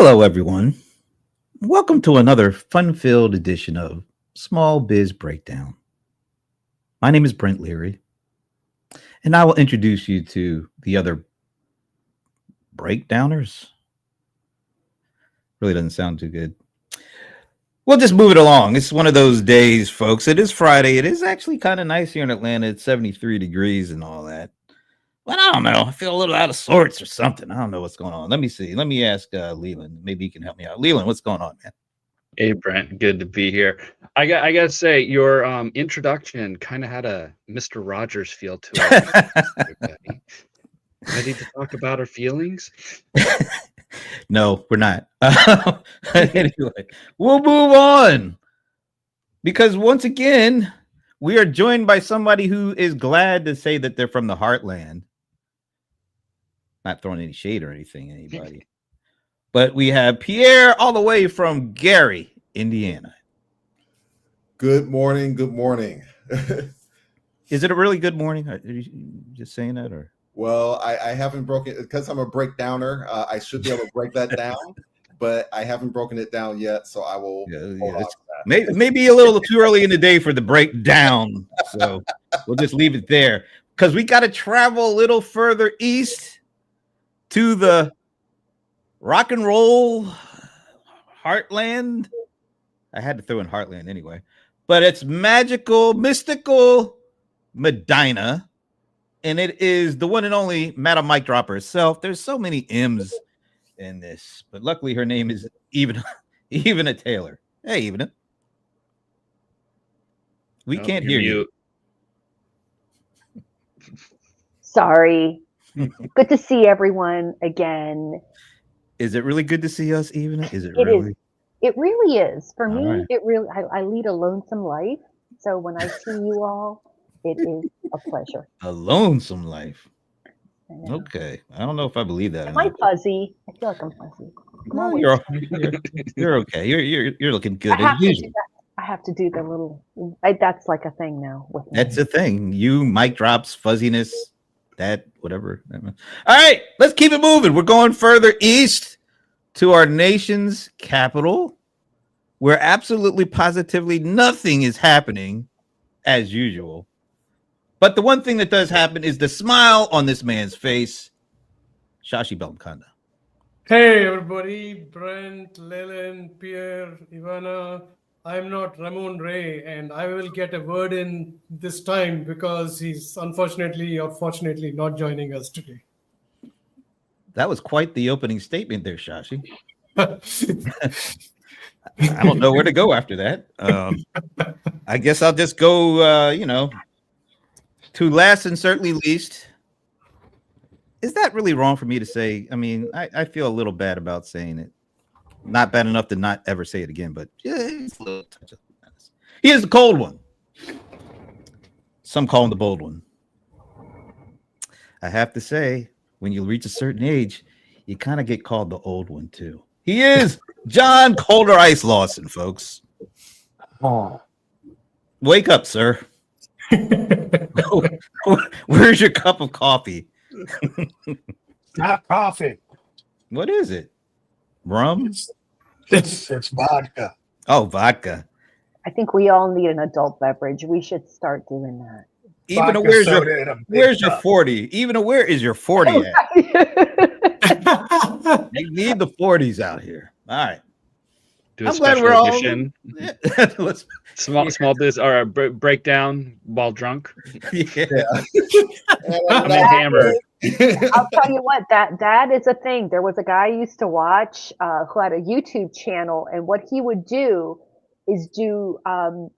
Hello, everyone. Welcome to another fun-filled edition of Small Biz Breakdown. My name is Brent Leary, and I will introduce you to the other breakdowners. Really doesn't sound too good. We'll just move it along. It's one of those days, folks. It is Friday. It is actually kind of nice here in Atlanta. It's 73 degrees and all that. But I don't know. I feel a little out of sorts or something. I don't know what's going on. Let me see. Let me ask Leland. Maybe he can help me out. Leland, what's going on, man? Hey Brent, good to be here. I gotta say your introduction kind of had a Mr. Rogers feel to it. Ready to talk about our feelings? No, we're not. Anyway, we'll move on because once again, we are joined by somebody who is glad to say that they're from the heartland. Not throwing any shade or anything, anybody. But we have Pierre all the way from Gary, Indiana. Good morning. Good morning. Is it a really good morning? Are you just saying that, or? Well, I haven't broken because I'm a breakdowner. I should be able to break that down, but I haven't broken it down yet. So I will. Maybe a little too early in the day for the breakdown. So we'll just leave it there because we got to travel a little further east to the rock and roll heartland. I had to throw in heartland anyway, but it's magical, mystical Medina. And it is the one and only Madam Mic Dropper herself. There's so many M's in this, but luckily her name is Ivana Taylor. Hey, Ivana. We can't hear you. Sorry. Good to see everyone again. Is it really good to see us, Ivana? Is it really? It really is. For me, right. it really. I lead a lonesome life, so when I see you all, it is a pleasure. A lonesome life. Okay. I don't know if I believe that. Am I fuzzy? I feel like I'm fuzzy. No, you're okay. You're looking good as usual. I have to do the little. That's like a thing now. With me. That's a thing. You mic drops, fuzziness, that whatever. All right, let's keep it moving. We're going further east to our nation's capital, where absolutely positively nothing is happening as usual. But the one thing that does happen is the smile on this man's face. Shashi Bellamkonda. Hey everybody, Brent, Leland, Pierre, Ivana. I'm not Ramon Ray, and I will get a word in this time because he's unfortunately or fortunately not joining us today. That was quite the opening statement there, Shashi. I don't know where to go after that. I guess I'll just go, to last and certainly least. Is that really wrong for me to say? I mean, I feel a little bad about saying it. Not bad enough to not ever say it again, but yeah, it's a little touch of madness. He is the cold one. Some call him the bold one. I have to say, when you reach a certain age, you kind of get called the old one too. He is John Colder Ice Lawson, folks. Oh. Wake up, sir. Where's your cup of coffee? Not coffee. What is it? Rum? It's vodka. Oh, vodka. I think we all need an adult beverage. We should start doing that. Even where's your 40? Even where is your 40 at? You need the 40s out here. All right. Do a special edition. Small biz or breakdown while drunk. Yeah. I'm hammered. I'll tell you what, that is a thing. There was a guy I used to watch who had a YouTube channel, and what he would do is do an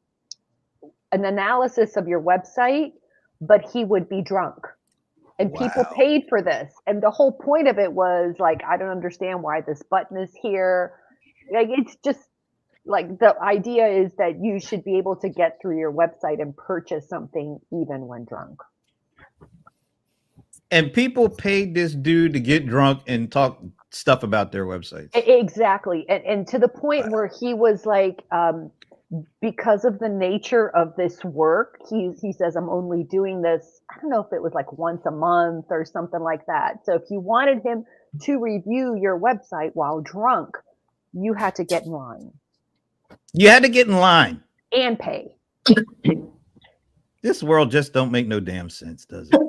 analysis of your website, but he would be drunk. And people paid for this. And the whole point of it was like, I don't understand why this button is here. Like, it's just like the idea is that you should be able to get through your website and purchase something even when drunk. And people paid this dude to get drunk and talk stuff about their websites. Exactly. And to the point where he was like, because of the nature of this work, he says, I'm only doing this, I don't know if it was like once a month or something like that. So if you wanted him to review your website while drunk, you had to get in line You had to get in line. and pay. This world just don't make no damn sense, does it?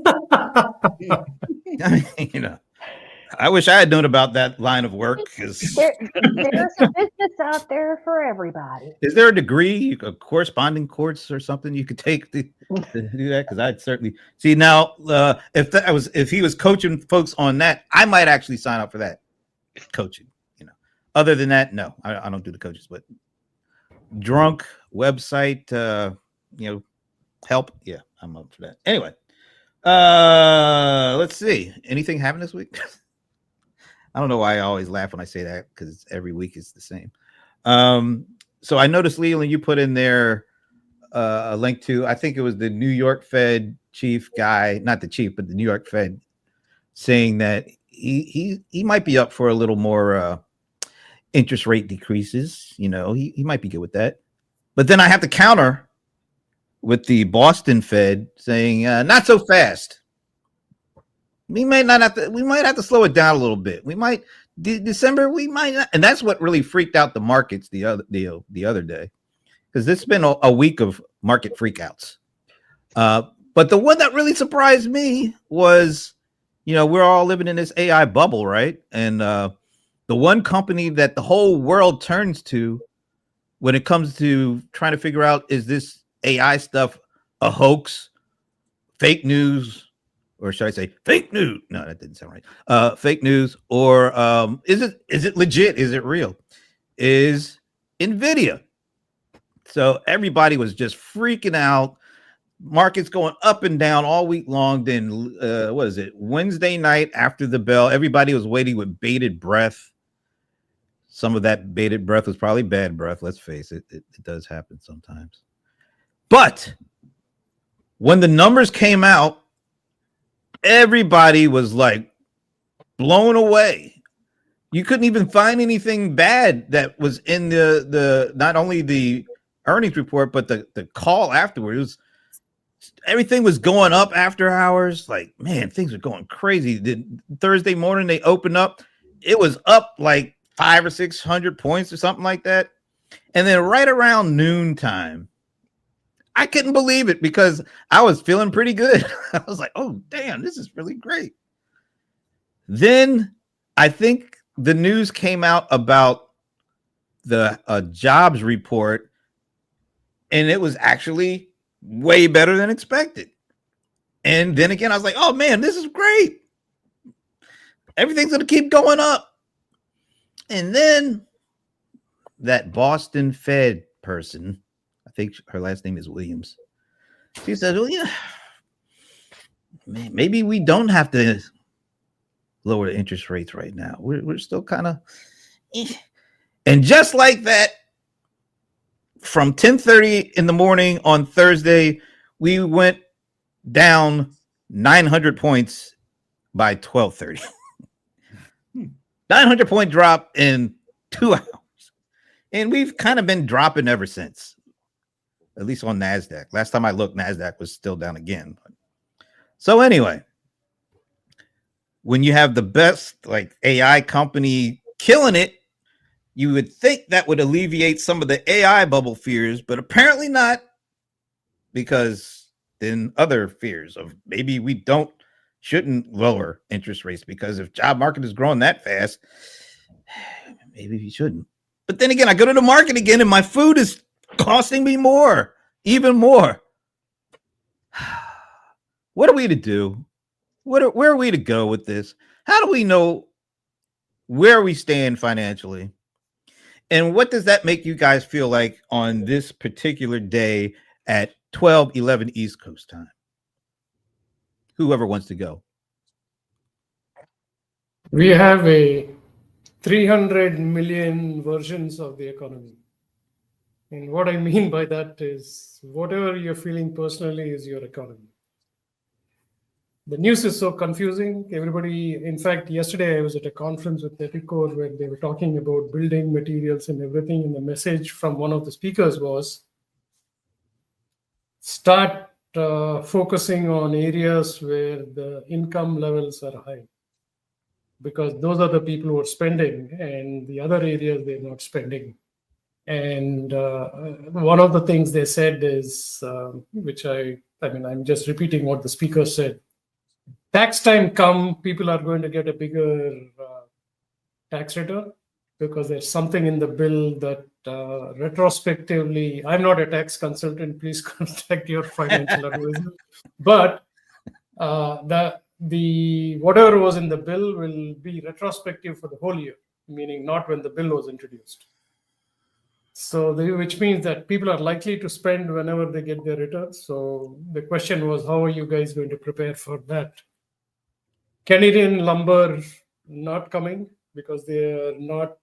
I mean, I wish I had known about that line of work. Because there's a business out there for everybody. is there a degree, a corresponding course or something you could take to do that? Because I'd certainly see now. If he was coaching folks on that, I might actually sign up for that coaching. Other than that, no, I don't do the coaches. But drunk website, help. Yeah, I'm up for that. Anyway, let's see. Anything happen this week? I don't know why I always laugh when I say that, because every week is the same. So I noticed, Leland, you put in there a link to, I think it was the New York Fed chief guy, not the chief, but the New York Fed, saying that he might be up for a little more interest rate decreases. He might be good with that. But then I have to counter with the Boston Fed saying not so fast. We might have to slow it down a little bit. We might December. We might not, and that's what really freaked out the markets the other day, because it's been a week of market freakouts. But the one that really surprised me was, we're all living in this AI bubble, right? And the one company that the whole world turns to when it comes to trying to figure out, is this AI stuff a hoax, fake news? Or should I say fake news? No, that didn't sound right. Fake news, or is it legit? Is it real? Is NVIDIA. So everybody was just freaking out. Markets going up and down all week long. Then what is it? Wednesday night after the bell, everybody was waiting with bated breath. Some of that bated breath was probably bad breath. Let's face it. It does happen sometimes. But when the numbers came out, everybody was like blown away. You couldn't even find anything bad that was in the not only the earnings report, but the call afterwards. Everything was going up after hours. Like, man, things are going crazy. Thursday morning they opened up, it was up like 500 or 600 points or something like that. And then right around noontime, I couldn't believe it, because I was feeling pretty good. I was like, oh, damn, this is really great. Then I think the news came out about the jobs report, and it was actually way better than expected. And then again, I was like, oh, man, this is great. Everything's going to keep going up. And then that Boston Fed person, I think her last name is Williams, she said, well, yeah, maybe we don't have to lower the interest rates right now. We're still kind of And just like that, from 10:30 in the morning on Thursday, we went down 900 points by 12:30. 900 point drop in 2 hours. And we've kind of been dropping ever since, at least on NASDAQ. Last time I looked, NASDAQ was still down again. So anyway, when you have the best like AI company killing it, you would think that would alleviate some of the AI bubble fears, but apparently not, because then other fears of maybe we shouldn't lower interest rates, because if job market is growing that fast, maybe we shouldn't. But then again, I go to the market again and my food is costing me more, even more. What are we to do? Where are we to go with this? How do we know where we stand financially? And what does that make you guys feel like on this particular day at 12:11 East Coast time? Whoever wants to go. We have a 300 million versions of the economy. And what I mean by that is whatever you're feeling personally is your economy. The news is so confusing. Everybody, in fact, yesterday I was at a conference with Epicor where they were talking about building materials and everything. And the message from one of the speakers was start focusing on areas where the income levels are high. because those are the people who are spending, and the other areas they're not spending. And one of the things they said is, which I'm just repeating what the speaker said. Tax time come, people are going to get a bigger tax return because there's something in the bill that retrospectively, I'm not a tax consultant, please contact your financial advisor. But the whatever was in the bill will be retrospective for the whole year, meaning not when the bill was introduced. So which means that people are likely to spend whenever they get their returns. So the question was, how are you guys going to prepare for that? Canadian lumber not coming because they are not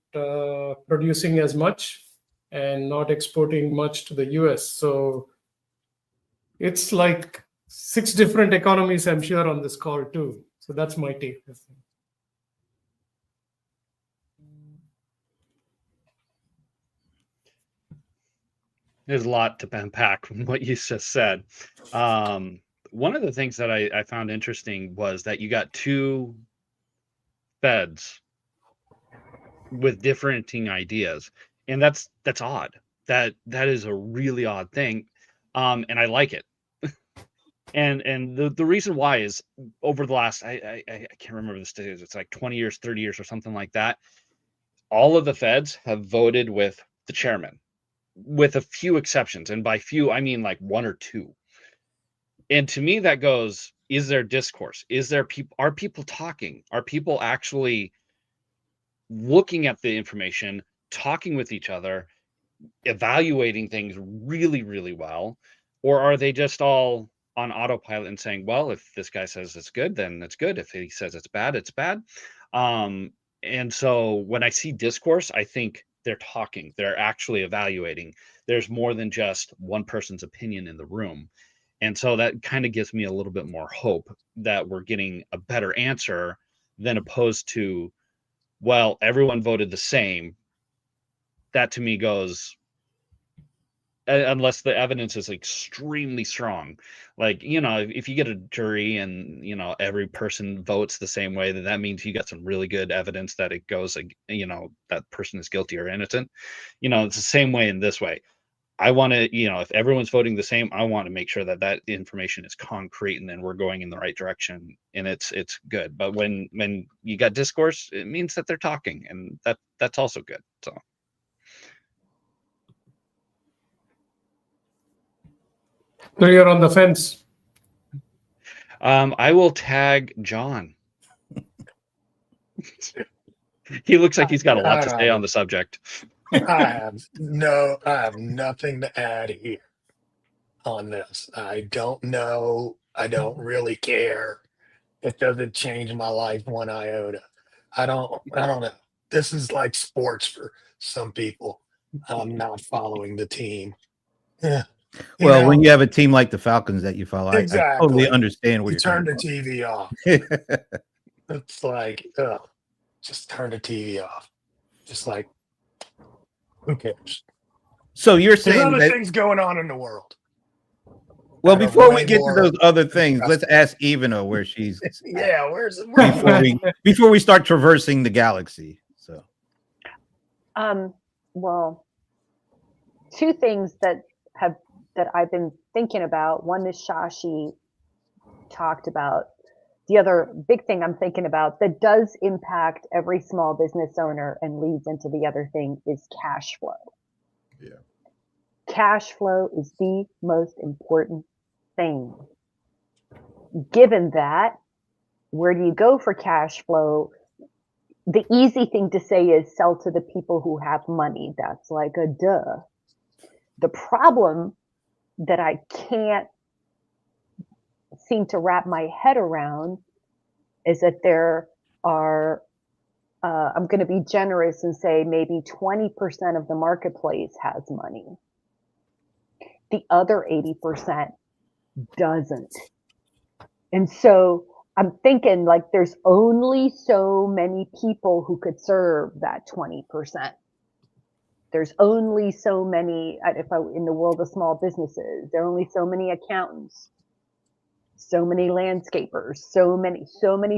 producing as much and not exporting much to the US. So it's like 6 different economies, I'm sure, on this call too. So that's my take. There's a lot to unpack from what you just said. One of the things that I found interesting was that you got 2 feds with differing ideas, and that's odd. That is a really odd thing, and I like it. and the reason why is over the last I can't remember the stages. It's like 20 years, 30 years, or something like that. All of the feds have voted with the chairman, with a few exceptions, and by few I mean like 1 or 2. And to me, that goes: is there discourse? Is there people? Are people talking? Are people actually looking at the information, talking with each other, evaluating things really, really well? Or are they just all on autopilot and saying, well, if this guy says it's good, then it's good. If he says it's bad, it's bad. And so when I see discourse, I think they're talking, they're actually evaluating. There's more than just one person's opinion in the room. And so that kind of gives me a little bit more hope that we're getting a better answer than opposed to, well, everyone voted the same. That to me goes, unless the evidence is extremely strong. Like, if you get a jury and, every person votes the same way, then that means you got some really good evidence that it goes, that person is guilty or innocent. It's the same way in this way. I want to, if everyone's voting the same, I want to make sure that that information is concrete and then we're going in the right direction and it's good. But when you got discourse, it means that they're talking, and that's also good. So. So you're on the fence. I will tag John. He looks like he's got a lot to say on the subject. I have nothing to add here on this. I don't know. I don't really care. It doesn't change my life one iota. I don't know. This is like sports for some people. I'm not following the team. Yeah. Well, when you have a team like the Falcons that you follow, I totally understand where you you're turn the coming TV off. It's like, just turn the TV off. Just like, who cares? So you're saying there's other things going on in the world. Well, before we get to those other things, let's ask Ivana where she's. Yeah, before we start traversing the galaxy. So, well, 2 things that I've been thinking about. One is Shashi talked about. The other big thing I'm thinking about that does impact every small business owner and leads into the other thing is cash flow. Yeah. Cash flow is the most important thing. Given that, where do you go for cash flow? The easy thing to say is sell to the people who have money. That's like a duh. The problem that I can't seem to wrap my head around is that there are, I'm going to be generous and say maybe 20% of the marketplace has money. The other 80% doesn't. And so I'm thinking like there's only so many people who could serve that 20%. There's only so many, in the world of small businesses, there are only so many accountants, so many landscapers, so many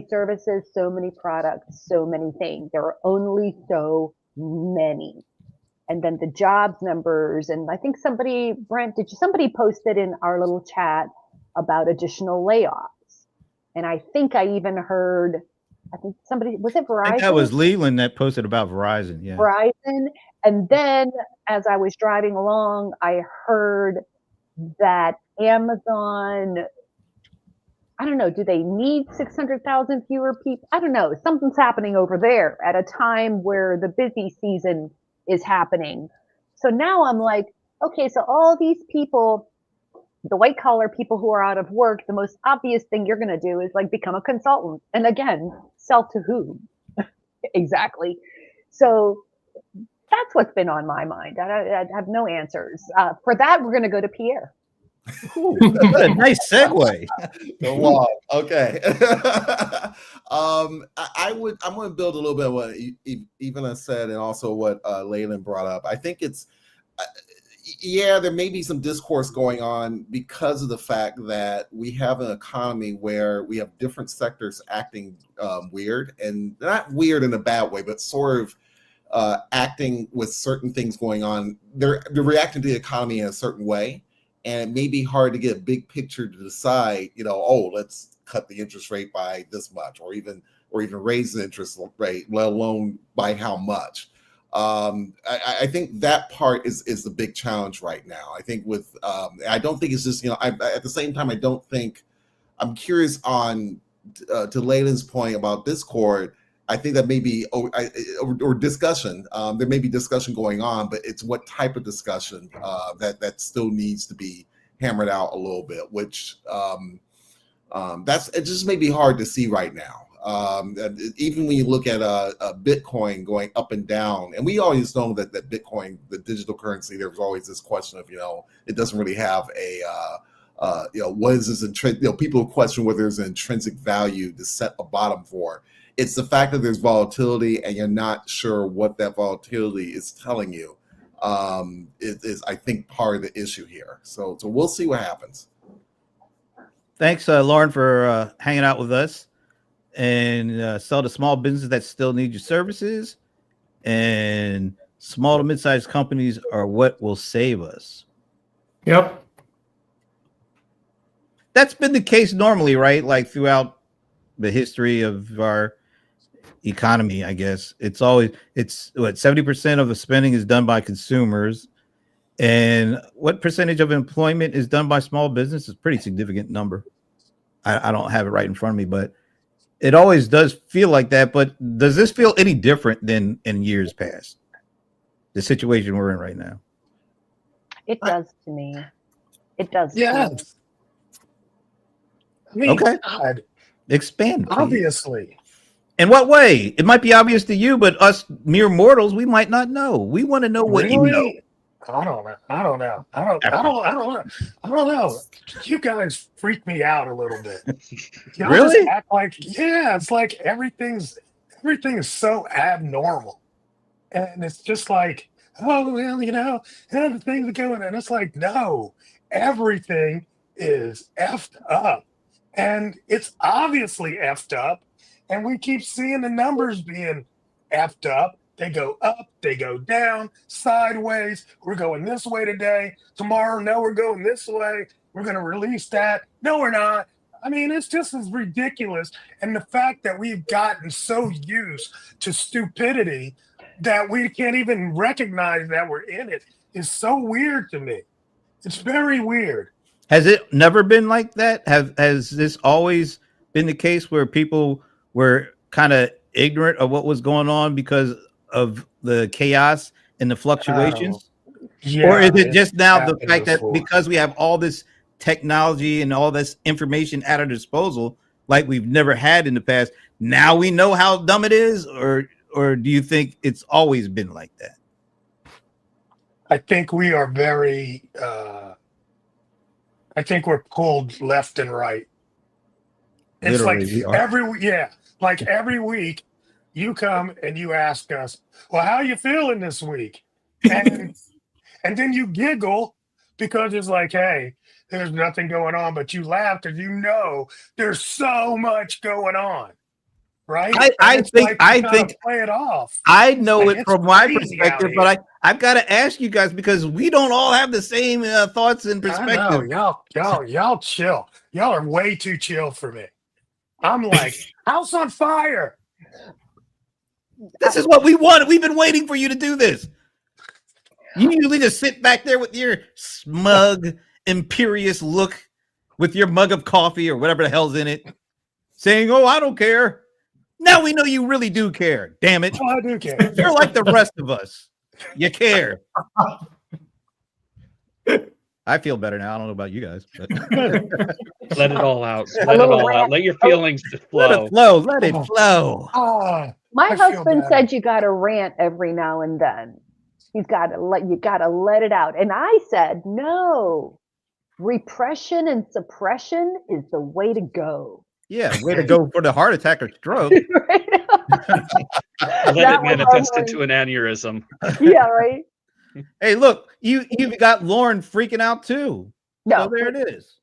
services, so many products, so many things. There are only so many. And then the jobs numbers, and I think Brent, somebody posted in our little chat about additional layoffs. And I think I even heard, somebody, was it Verizon? I think that was Leland that posted about Verizon. Yeah. Verizon. And then as I was driving along, I heard that Amazon, I don't know, do they need 600,000 fewer people? I don't know. Something's happening over there at a time where the busy season is happening. So now I'm like, okay, so all these people, the white collar people who are out of work, the most obvious thing you're going to do is like become a consultant. And again, sell to whom? Exactly. So that's what's been on my mind. I have no answers. For that, we're going to go to Pierre. Ooh, what a nice segue. Go on. Okay. I'm going to build a little bit on what Ivana said, and also what Leland brought up. I think it's, there may be some discourse going on because of the fact that we have an economy where we have different sectors acting weird, and not weird in a bad way, but sort of acting with certain things going on. They're reacting to the economy in a certain way. And it may be hard to get a big picture to decide, let's cut the interest rate by this much, or even raise the interest rate, let alone by how much. I think that part is the big challenge right now. I think I don't think it's just, at the same time, I'm curious on to Leland's point about Discord. I think that may be or discussion. There may be discussion going on, but it's what type of discussion that still needs to be hammered out a little bit. Which it just may be hard to see right now. Even when you look at Bitcoin going up and down, and we always know that Bitcoin, the digital currency, there's always this question of it doesn't really have a what is this intrinsic? People question whether there's an intrinsic value to set a bottom for. It's the fact that there's volatility and you're not sure what that volatility is telling you. Is I think part of the issue here. So we'll see what happens. Thanks, Lauren, for hanging out with us, and sell to small businesses that still need your services. And small to mid-sized companies are what will save us. Yep. That's been the case normally, right? Like throughout the history of our economy, I guess it's what 70% of the spending is done by consumers, and what percentage of employment is done by small business is a pretty significant number. I don't have it right in front of me, but it always does feel like that. But does this feel any different than in years past? The situation we're in right now. It does to me. It does. Yeah. I mean, Okay. God, Expand, please. obviously. In what way? It might be obvious to you, but us mere mortals, we might not know. We want to know what you know. I don't know. You guys freak me out a little bit. Y'all Really? just act like, it's like everything is so abnormal. And it's just like, oh, well, the things are going, and it's like, no, everything is effed up. And it's obviously effed up. And we keep seeing the numbers being effed up. They go up, they go down, sideways. We're going this way today. Tomorrow, no, we're going this way. We're going to release that. No, we're not. I mean, it's just as ridiculous. And the fact that we've gotten so used to stupidity that we can't even recognize that we're in it is so weird to me. It's very weird. Has it never been like that? Has this always been the case where people were kind of ignorant of what was going on because of the chaos and the fluctuations? Or is it just now the fact that because we have all this technology and all this information at our disposal, like we've never had in the past, now we know how dumb it is? Or do you think it's always been like that? I think we are very, I think we're pulled left and right. It's like every week you come and you ask us, well, how you feeling this week? And then you giggle because it's like, hey, there's nothing going on, but you laugh because you know there's so much going on, right? I think play it off. I know Like, it it's from my crazy out perspective, here. but I've got to ask you guys because we don't all have the same thoughts and I perspectives. know y'all chill. Y'all are way too chill for me. I'm like, house on fire. This is what we want. We've been waiting for you to do this. You usually just sit back there with your smug, imperious look, with your mug of coffee or whatever the hell's in it, saying, "Oh, I don't care." Now we know you really do care. Damn it! Oh, I do care. You're like the rest of us. You care. I feel better now. I don't know about you guys, but Let it all out. Let it all out. Let your feelings just let flow. it flow. Let it flow. Oh, My I feel husband bad. said you got to rant every now and then. You got to let it out. And I said, no, repression and suppression is the way to go. Yeah, way to go for the heart attack or stroke. Right? Let That it was manifest our into an aneurysm. Yeah, right. Hey, look, you've got Lauren freaking out too. No, So there it is.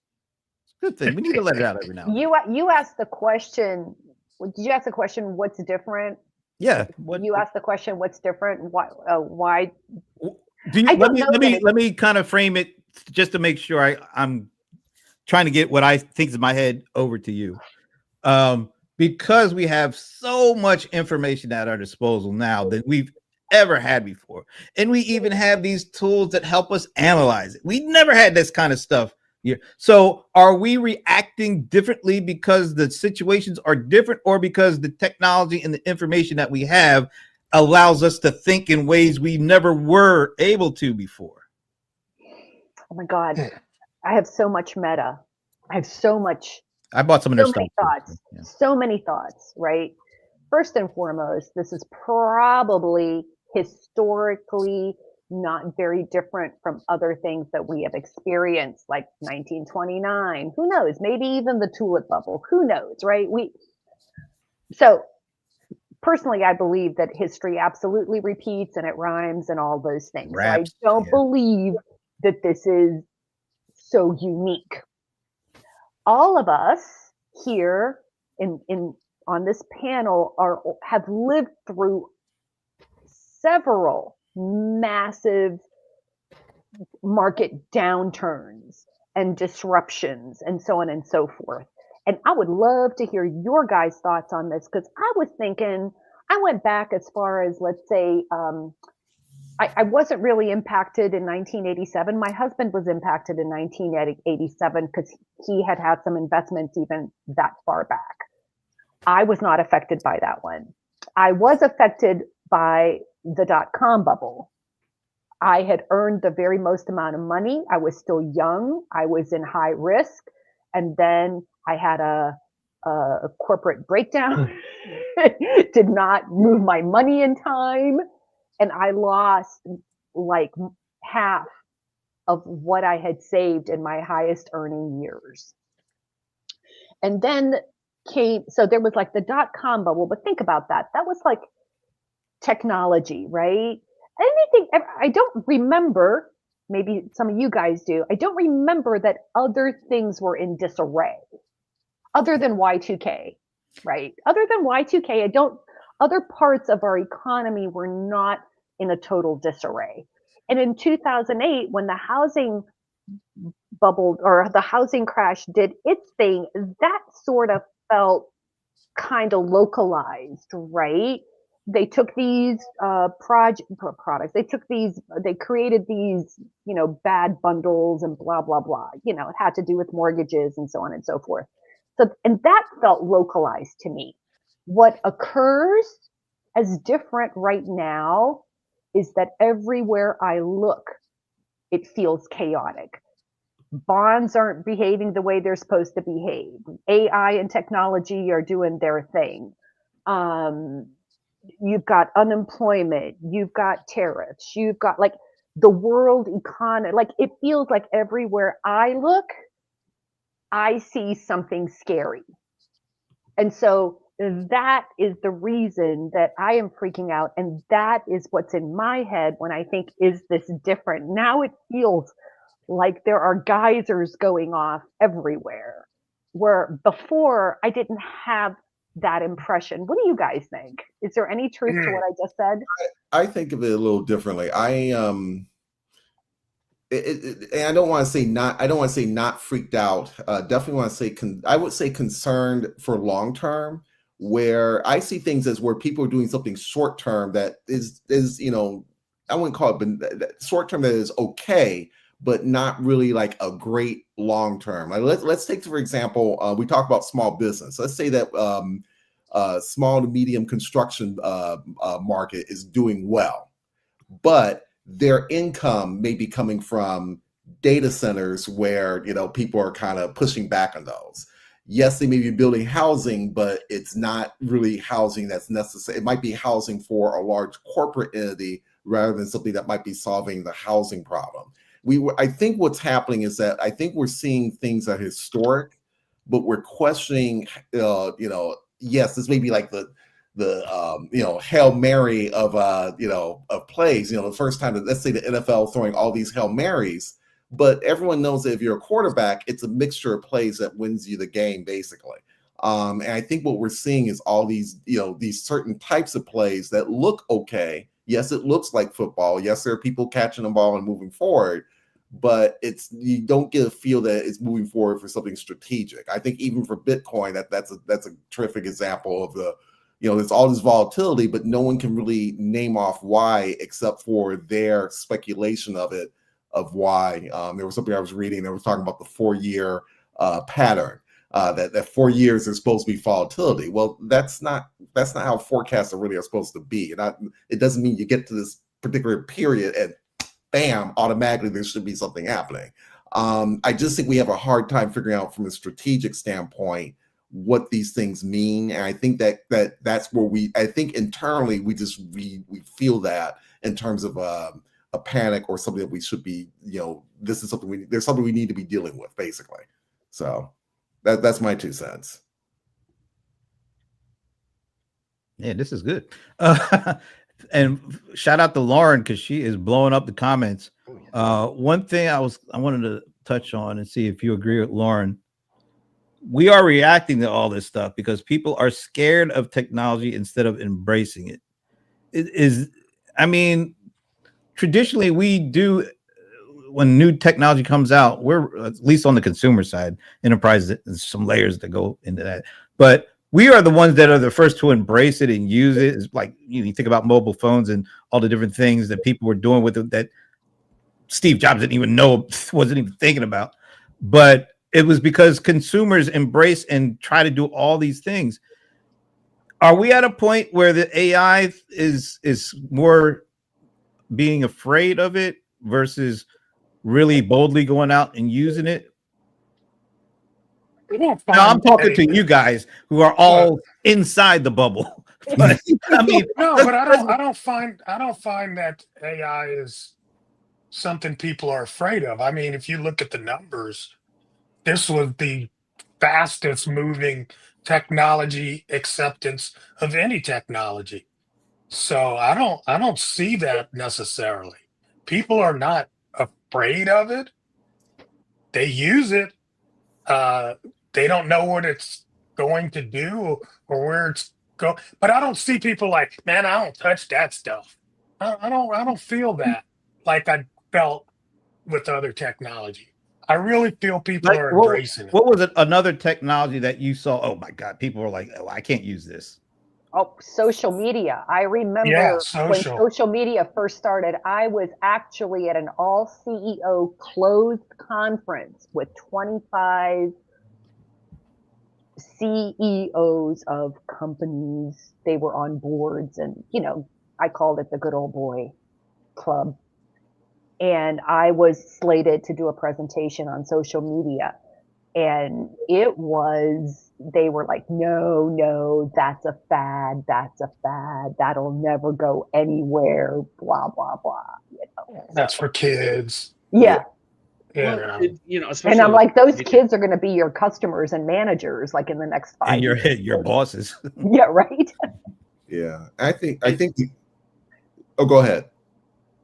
It's a good thing. We need to let it out every now and then. you asked the question. Did you ask the question? What's different? Yeah. What You asked the question. What's different? Why? do you I let don't me know let me that let me kind of frame it just to make sure I'm trying to get what I think is in my head over to you. Because we have so much information at our disposal now than we've ever had before. And we even have these tools that help us analyze it. We never had this kind of stuff here. So are we reacting differently because the situations are different, or because the technology and the information that we have allows us to think in ways we never were able to before? Oh my God, I have so much meta. I have so much. I bought some of their So stuff. many thoughts. Yeah. So many thoughts. Right. First and foremost, this is probably historically not very different from other things that we have experienced, like 1929. Who knows? Maybe even the tulip bubble. Who knows? Right. So personally, I believe that history absolutely repeats and it rhymes and all those things. So I Raps, don't yeah. believe that this is so unique. All of us here in on this panel have lived through several massive market downturns and disruptions and so on and so forth. And I would love to hear your guys' thoughts on this, because I was thinking, I went back as far as, let's say, I wasn't really impacted in 1987. My husband was impacted in 1987 because he had some investments even that far back. I was not affected by that one. I was affected by the dot-com bubble. I had earned the very most amount of money. I was still young. I was in high risk. And then I had a corporate breakdown, did not move my money in time. And I lost like half of what I had saved in my highest earning years. And then so there was like the dot-com bubble, but think about that. That was like technology, right? I don't remember, maybe some of you guys do, I don't remember that other things were in disarray other than Y2K, right? Other than Y2K, other parts of our economy were not in a total disarray. And in 2008, when the housing bubble or the housing crash did its thing, that sort of felt kind of localized, right? They took these products. They created these, bad bundles and blah, blah, blah. It had to do with mortgages and so on and so forth. So, and that felt localized to me. What occurs as different right now is that everywhere I look, it feels chaotic. Bonds aren't behaving the way they're supposed to behave. AI and technology are doing their thing. You've got unemployment, you've got tariffs, you've got like the world economy. Like it feels like everywhere I look, I see something scary. And so that is the reason that I am freaking out. And that is what's in my head when I think, is this different? Now it feels like there are geysers going off everywhere, where before I didn't have that impression. What do you guys think? Is there any truth to what I just said? I think of it a little differently. And I don't want to say not freaked out. Definitely want to say I would say concerned for long term, where I see things as where people are doing something short term that is I wouldn't call it short term that is okay, but not really like a great long term. Like let's take for example, we talk about small business. Let's say that small to medium construction market is doing well, but their income may be coming from data centers where people are kind of pushing back on those. Yes, they may be building housing, but it's not really housing that's necessary. It might be housing for a large corporate entity rather than something that might be solving the housing problem. I think what's happening is that I think we're seeing things that are historic, but we're questioning. Yes, this may be like the Hail Mary of of plays. The first time that, let's say, the NFL throwing all these Hail Marys, but everyone knows that if you're a quarterback, it's a mixture of plays that wins you the game, basically. And I think what we're seeing is all these these certain types of plays that look okay. Yes, it looks like football. Yes, there are people catching the ball and moving forward, but you don't get a feel that it's moving forward for something strategic. I think even for Bitcoin, that's a terrific example of there's all this volatility, but no one can really name off why except for their speculation of it, of why. There was something I was reading that was talking about the 4-year pattern, that 4 years is supposed to be volatility. Well, that's not how forecasts are supposed to be. And it doesn't mean you get to this particular period and bam, automatically there should be something happening. I just think we have a hard time figuring out from a strategic standpoint what these things mean, and I think that's where I think internally we feel that in terms of a panic or something that we should be, this is something there's something we need to be dealing with, basically. So that's my 2 cents. Yeah, this is good. And shout out to Lauren because she is blowing up the comments. One thing I wanted to touch on and see if you agree with Lauren. We are reacting to all this stuff because people are scared of technology instead of embracing it. Traditionally we do, when new technology comes out, we're at least on the consumer side, enterprise, there's some layers that go into that, but we are the ones that are the first to embrace it and use it. It's like, you think about mobile phones and all the different things that people were doing with it that Steve Jobs didn't even know, wasn't even thinking about, but it was because consumers embrace and try to do all these things. Are we at a point where the AI is more being afraid of it versus really boldly going out and using it? Now, I'm talking to you guys who are all inside the bubble. But, but I don't find that AI is something people are afraid of. I mean, if you look at the numbers, this was the fastest moving technology acceptance of any technology. So I don't see that necessarily. People are not afraid of it. They use it. They don't know what it's going to do or where it's going. But I don't see people like, man, I don't touch that stuff. I don't feel that like I felt with other technology. I really feel people are embracing it. What was another technology that you saw? Oh my God, people were like, oh, I can't use this. Oh, social media. I remember when social media first started, I was actually at an all CEO closed conference with 25 CEOs of companies. They were on boards and, I called it the good old boy club. And I was slated to do a presentation on social media. And they were like, no, that's a fad. That'll never go anywhere, blah, blah, blah. That's for kids. Yeah. Yeah. Well, and I'm like, those kids are going to be your customers and managers, like in the next 5 years. And your bosses. Yeah, right. Yeah. I think, oh, go ahead.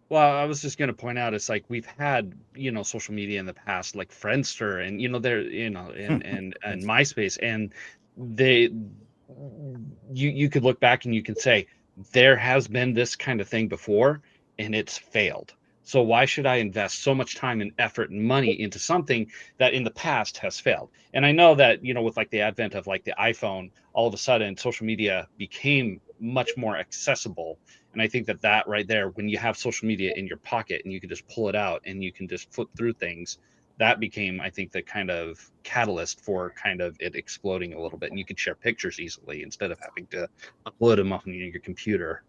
Well, I was just going to point out, it's like we've had, social media in the past, like Friendster and, there, and MySpace, and they, you could look back and you can say, there has been this kind of thing before and it's failed. So why should I invest so much time and effort and money into something that in the past has failed? And I know that, with like the advent of like the iPhone, all of a sudden social media became much more accessible. And I think that right there, when you have social media in your pocket and you can just pull it out and you can just flip through things, that became, I think, the kind of catalyst for kind of it exploding a little bit. And you could share pictures easily instead of having to upload them on your computer.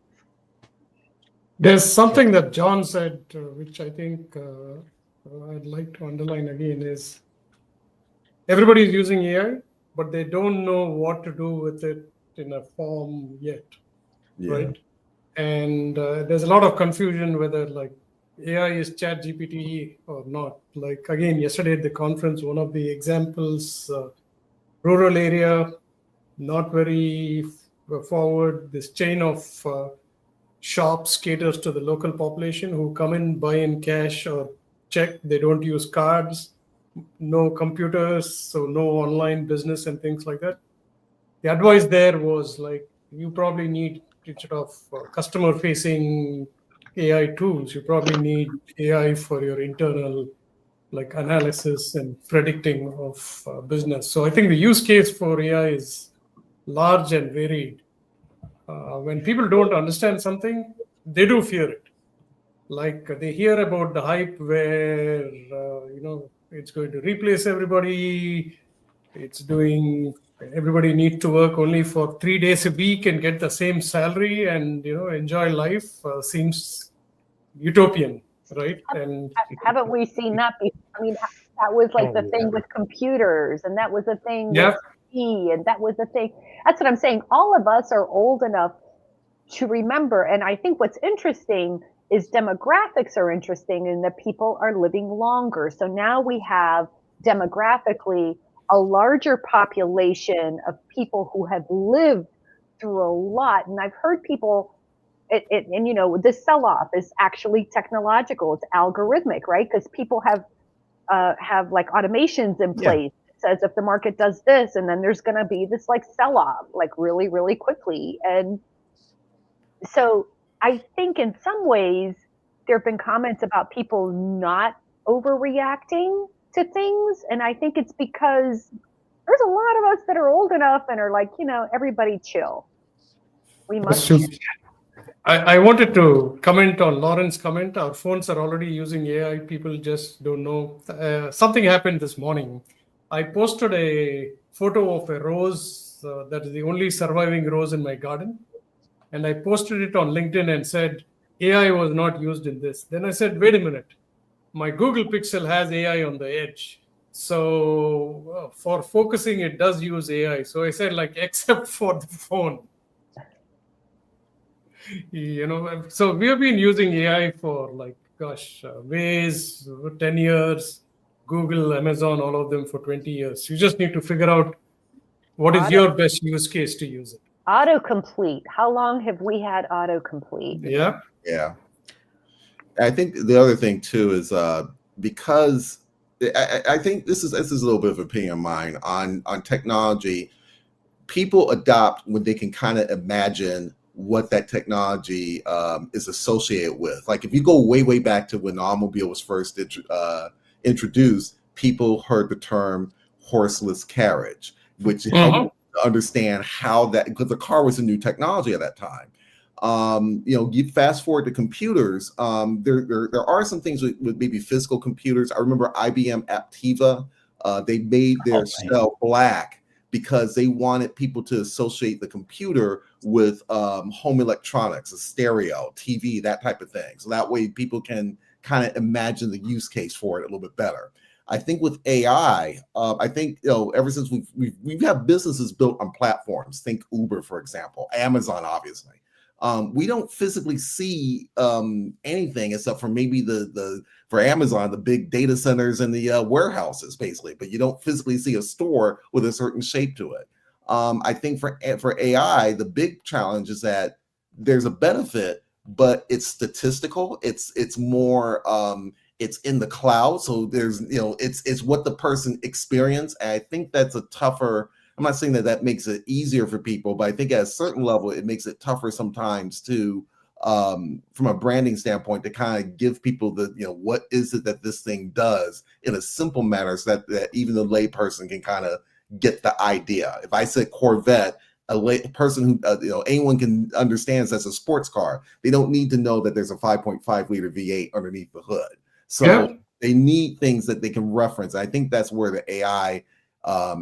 There's something that John said, which I think I'd like to underline again, is everybody's using AI, but they don't know what to do with it in a form yet, right? And there's a lot of confusion whether like AI is Chat GPT or not. Like again, yesterday at the conference, one of the examples, rural area, not very forward. This chain of shops caters to the local population who come in, buy in cash or check. They don't use cards, no computers, so no online business and things like that. The advice there was like, you probably need, instead of customer facing AI tools, you probably need AI for your internal like analysis and predicting of business. So I think the use case for AI is large and varied. When people don't understand something, they do fear it. Like they hear about the hype where, it's going to replace everybody. Everybody needs to work only for 3 days a week and get the same salary and, enjoy life. Seems utopian, right? And haven't we seen that before? I mean, that was like the thing with computers, and that was the thing with TV, and that was the thing. That's what I'm saying. All of us are old enough to remember. And I think what's interesting is demographics are interesting in that people are living longer. So now we have demographically a larger population of people who have lived through a lot. And I've heard people, and this sell-off is actually technological. It's algorithmic, right? Because people have like automations in place. Yeah. It says if the market does this, and then there's going to be this like sell-off, like really, really quickly. And so I think in some ways there have been comments about people not overreacting to things. And I think it's because there's a lot of us that are old enough and are like, everybody chill. We must. I wanted to comment on Lauren's comment. Our phones are already using AI. People just don't know. Something happened this morning. I posted a photo of a rose that is the only surviving rose in my garden. And I posted it on LinkedIn and said, AI was not used in this. Then I said, wait a minute. My Google Pixel has AI on the edge. So for focusing, it does use AI. So I said, like, except for the phone. So we have been using AI for Waze, 10 years, Google, Amazon, all of them for 20 years. You just need to figure out what is your best use case to use it. Autocomplete. How long have we had autocomplete? Yeah. I think the other thing too is because I think this is a little bit of opinion of mine on technology. People adopt when they can kind of imagine what that technology is associated with. Like if you go way back to when the automobile was first introduced, people heard the term horseless carriage, which helped understand how that, because the car was a new technology at that time. You fast forward to computers. There are some things with maybe physical computers. I remember IBM Aptiva. They made their shell black because they wanted people to associate the computer with home electronics, a stereo, TV, that type of thing. So that way people can kind of imagine the use case for it a little bit better. I think with AI, I think ever since we've had businesses built on platforms. Think Uber, for example, Amazon, obviously. We don't physically see anything except for maybe for Amazon, the big data centers and the warehouses, basically. But you don't physically see a store with a certain shape to it. I think for AI, the big challenge is that there's a benefit, but it's statistical. It's more it's in the cloud. So there's, it's what the person experienced. And I think that's a tougher, I'm not saying that makes it easier for people, but I think at a certain level, it makes it tougher sometimes to, from a branding standpoint, to kind of give people the, what is it that this thing does in a simple manner, so that even the lay person can kind of get the idea. If I said Corvette, a person who, anyone can understand that's a sports car. They don't need to know that there's a 5.5 liter V8 underneath the hood. So they need things that they can reference. I think that's where the AI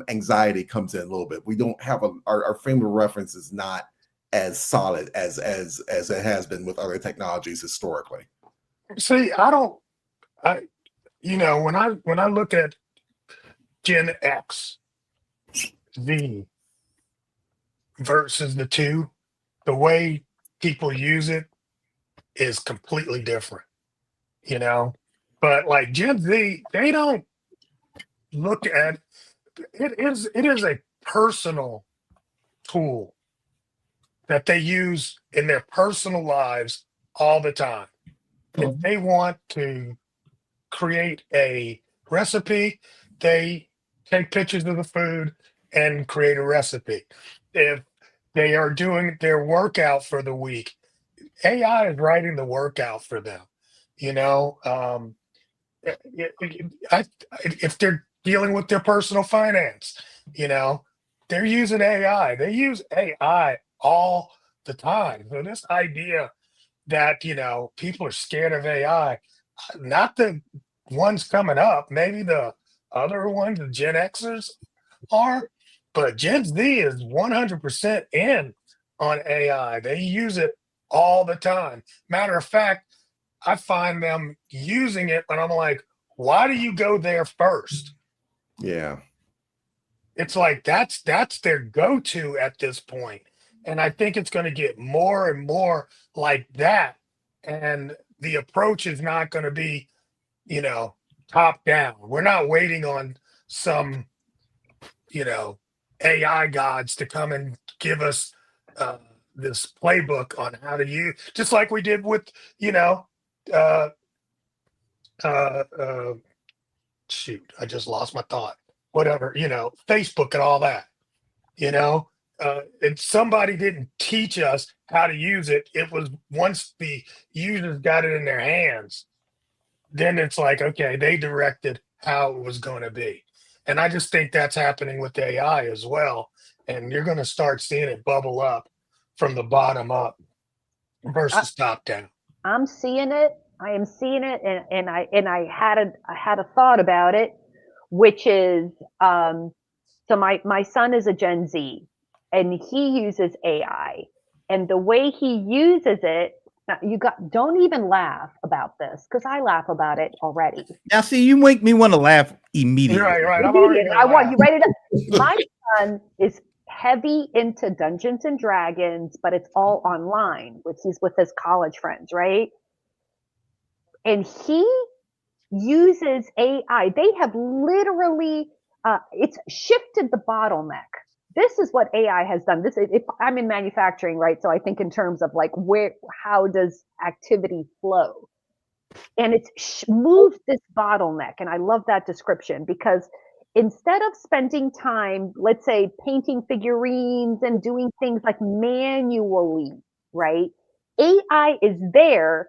anxiety comes in a little bit. We don't have our frame of reference is not as solid as it has been with other technologies historically. See, when I look at Gen X, Z versus the two, the way people use it is completely different, But like Gen Z, they don't look at it. It is a personal tool that they use in their personal lives all the time. If they want to create a recipe, they take pictures of the food and create a recipe. If they are doing their workout for the week, AI is writing the workout for them. If they're dealing with their personal finance, they're using AI. They use AI all the time. So this idea that, people are scared of AI, not the ones coming up, maybe the other ones, the Gen Xers are, but Gen Z is 100% in on AI. They use it all the time. Matter of fact, I find them using it, and I'm like, why do you go there first? Yeah. It's like that's their go-to at this point. And I think it's going to get more and more like that. And the approach is not going to be, top down. We're not waiting on some, AI gods to come and give us this playbook on how to use, just like we did with, uh, shoot, I just lost my thought. Whatever, Facebook and all that, and somebody didn't teach us how to use it. It was once the users got it in their hands, then it's like, okay, they directed how it was going to be. And I just think that's happening with AI as well. And you're going to start seeing it bubble up from the bottom up versus top down. I'm seeing it. I am seeing it, and I had a thought about it, which is so my son is a Gen Z, and he uses AI, and the way he uses it. Now, don't even laugh about this, because I laugh about it already. Now, see, you make me want to laugh immediately. Right. I'm already I want you ready to. My son is heavy into Dungeons and Dragons, but it's all online. He's with his college friends, right? And he uses AI. They have literally, it's shifted the bottleneck. This is what AI has done. If I'm in manufacturing, right? So I think in terms of like how does activity flow? And it's moved this bottleneck. And I love that description, because instead of spending time, let's say, painting figurines and doing things like manually, right? AI is there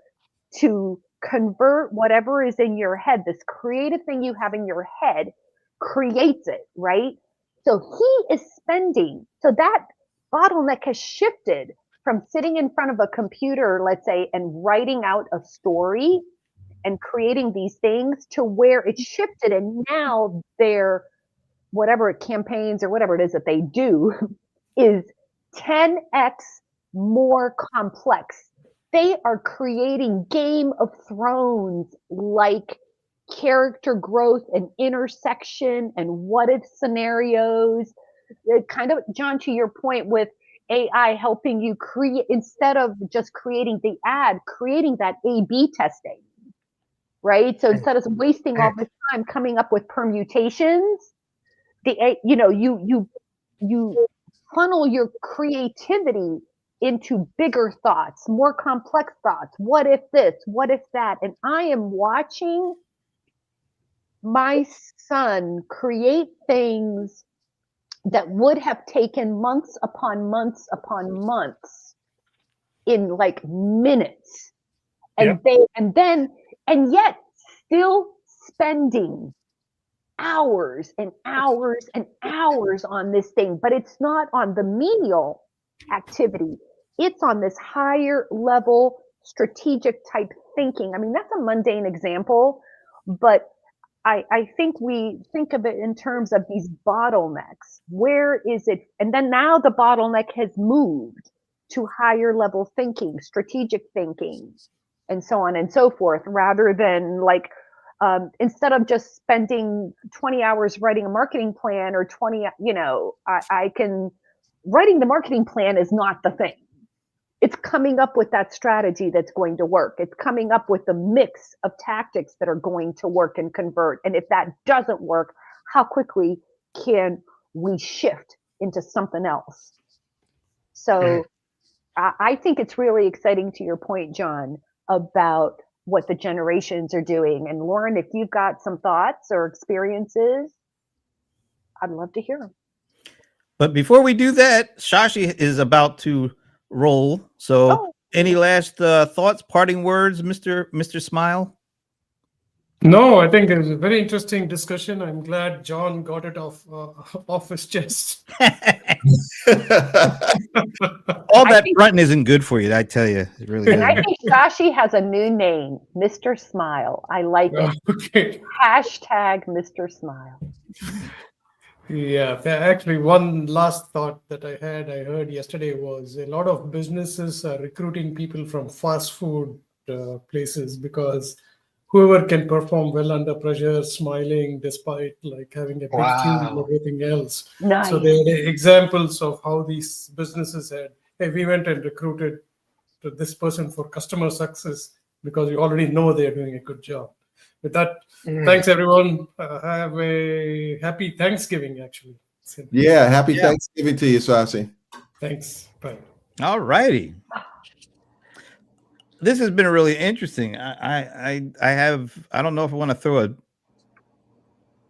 to convert whatever is in your head, this creative thing you have in your head, creates it, right? So he is so that bottleneck has shifted from sitting in front of a computer, let's say, and writing out a story and creating these things, to where it's shifted, and now their whatever campaigns or whatever it is that they do is 10x more complex. They are creating Game of Thrones like character growth and intersection and what if scenarios. It kind of, John, to your point with AI helping you create, instead of just creating the ad, creating that A/B testing, right? So instead of wasting all this time coming up with permutations, you funnel your creativity into bigger thoughts, more complex thoughts. What if this? What if that? And I am watching my son create things that would have taken months upon months upon months in like minutes. And and yet still spending hours and hours and hours on this thing, but it's not on the menial activity. It's on this higher level strategic type thinking. I mean, that's a mundane example, but I think we think of it in terms of these bottlenecks. Where is it? And then now the bottleneck has moved to higher level thinking, strategic thinking, and so on and so forth, rather than like, instead of just spending 20 hours writing a marketing plan or 20, writing the marketing plan is not the thing. It's coming up with that strategy that's going to work. It's coming up with the mix of tactics that are going to work and convert. And if that doesn't work, how quickly can we shift into something else? So I think it's really exciting, to your point, John, about what the generations are doing. And Lauren, if you've got some thoughts or experiences, I'd love to hear them. But before we do that, Shashi is about to roll. So any last thoughts, parting words, Mr. Smile? No, I think it was a very interesting discussion. I'm glad John got it off his chest. All that fronting isn't good for you, I tell you. It really And isn't. I think Shashi has a new name, Mr. Smile. I like it. Okay. Hashtag Mr. Smile. Yeah, actually, one last thought that I heard yesterday was a lot of businesses are recruiting people from fast food places because whoever can perform well under pressure, smiling despite like having a big queue and everything else. Nice. So there are examples of how these businesses had, hey, we went and recruited this person for customer success because we already know they're doing a good job. With that, thanks everyone. Have a happy Thanksgiving, actually. Yeah, happy Thanksgiving to you, Shashi. Thanks. Bye. All righty. This has been really interesting. I don't know if I want to throw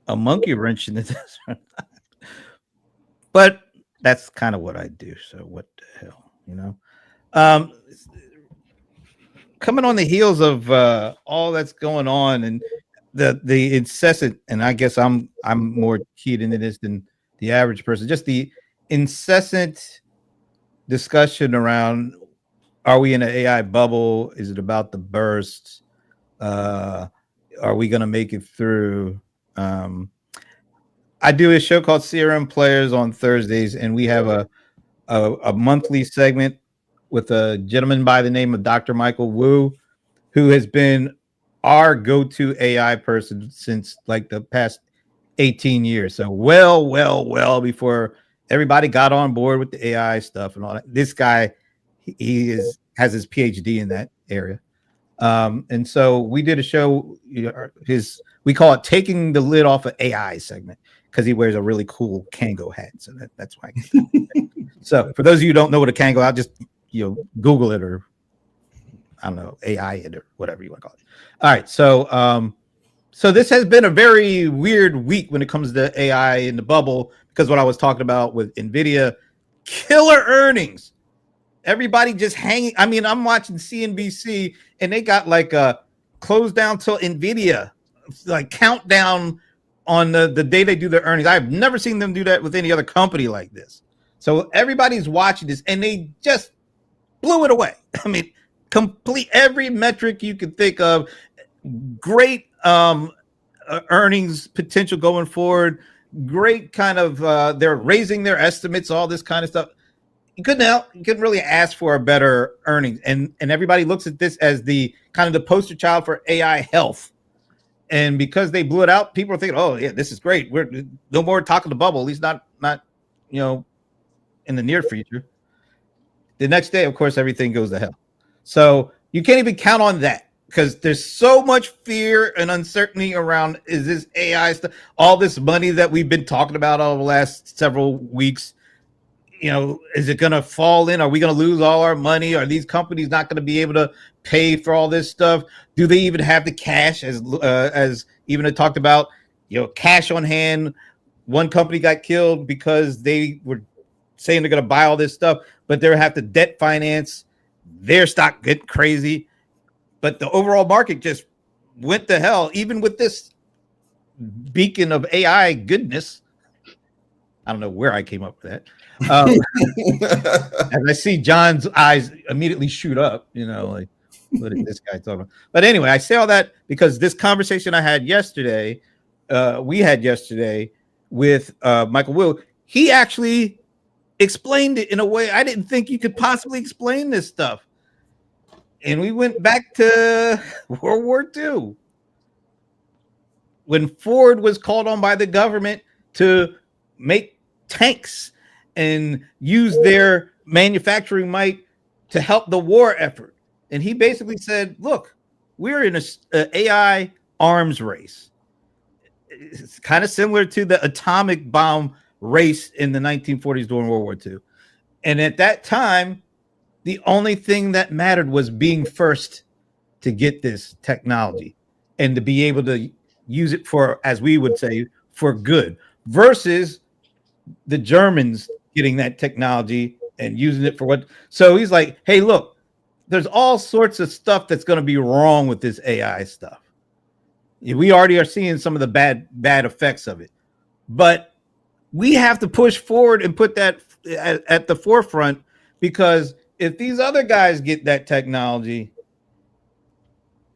a monkey wrench into this or not. But that's kind of what I do. So what the hell, you know? Coming on the heels of all that's going on and the incessant, and I guess I'm more keyed into this than the average person, just the incessant discussion around, are we in an AI bubble? Is it about the burst? Are we going to make it through? I do a show called CRM Players on Thursdays, and we have a monthly segment with a gentleman by the name of Dr. Michael Wu, who has been our go-to AI person since like the past 18 years. So well before everybody got on board with the AI stuff and all that. This guy, has his PhD in that area. And so we did a show, we call it Taking the Lid Off of AI segment, because he wears a really cool Kango hat. So that's why. So for those of you who don't know what a Kango, I'll just Google it, or I don't know, AI it, or whatever you want to call it. All right. So this has been a very weird week when it comes to AI in the bubble, because what I was talking about with NVIDIA, killer earnings. Everybody just hanging. I mean, I'm watching CNBC and they got like a close down till NVIDIA, like countdown on the day they do their earnings. I've never seen them do that with any other company like this. So everybody's watching this and they just blew it away. I mean, complete every metric you could think of. Great earnings potential going forward. Great kind of they're raising their estimates, all this kind of stuff. You couldn't really ask for a better earnings. And everybody looks at this as the kind of the poster child for AI health. And because they blew it out, people are thinking, oh yeah, this is great. We're no more talking the bubble, at least not in the near future. The next day, of course, everything goes to hell. So you can't even count on that, because there's so much fear and uncertainty around, is this AI stuff, all this money that we've been talking about over the last several weeks. is it going to fall in? Are we going to lose all our money? Are these companies not going to be able to pay for all this stuff? Do they even have the cash? As Ivana talked about, cash on hand. One company got killed because they were saying they're going to buy all this stuff, but they have to debt finance. Their stock get crazy, but the overall market just went to hell. Even with this beacon of AI goodness, I don't know where I came up with that. And I see John's eyes immediately shoot up, like, what is this guy talking about? But anyway, I say all that because this conversation I had yesterday, with Michael Will, he actually explained it in a way I didn't think you could possibly explain this stuff. And we went back to World War II when Ford was called on by the government to make tanks and use their manufacturing might to help the war effort. And he basically said, look, we're in an AI arms race. It's kind of similar to the atomic bomb race in the 1940s during World War II. And at that time, the only thing that mattered was being first to get this technology and to be able to use it for, as we would say, for good, versus the Germans getting that technology and using it for what. So he's like, hey, look, there's all sorts of stuff that's going to be wrong with this AI stuff. We already are seeing some of the bad effects of it, but we have to push forward and put that at the forefront, because if these other guys get that technology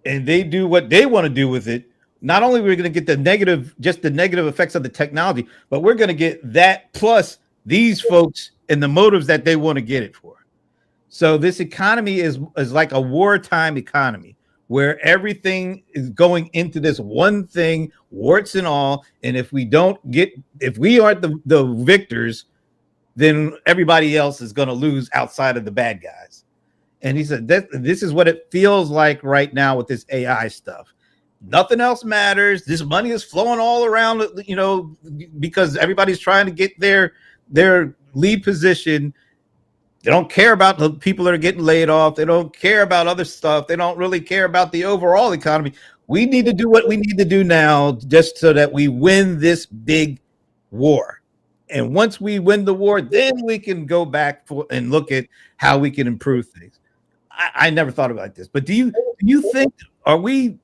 and they do what they want to do with it, not only we're going to get the negative effects of the technology, but we're going to get that plus these folks and the motives that they want to get it for. So this economy is like a wartime economy where everything is going into this one thing, warts and all. And if we aren't the victors, then everybody else is going to lose outside of the bad guys. And he said this is what it feels like right now with this AI stuff. Nothing else matters. This money is flowing all around, because everybody's trying to get their lead position. They don't care about the people that are getting laid off. They don't care about other stuff. They don't really care about the overall economy. We need to do what we need to do now just so that we win this big war. And once we win the war, then we can go back and look at how we can improve things. I never thought about this, but do you think, are we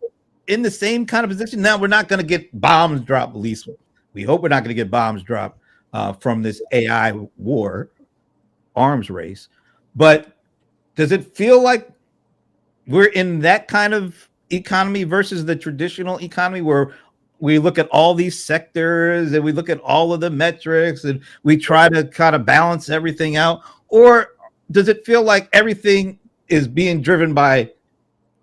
in the same kind of position now? We're not going to get bombs dropped. At least we hope we're not going to get bombs dropped from this AI war arms race. But does it feel like we're in that kind of economy versus the traditional economy where we look at all these sectors and we look at all of the metrics and we try to kind of balance everything out? Or does it feel like everything is being driven by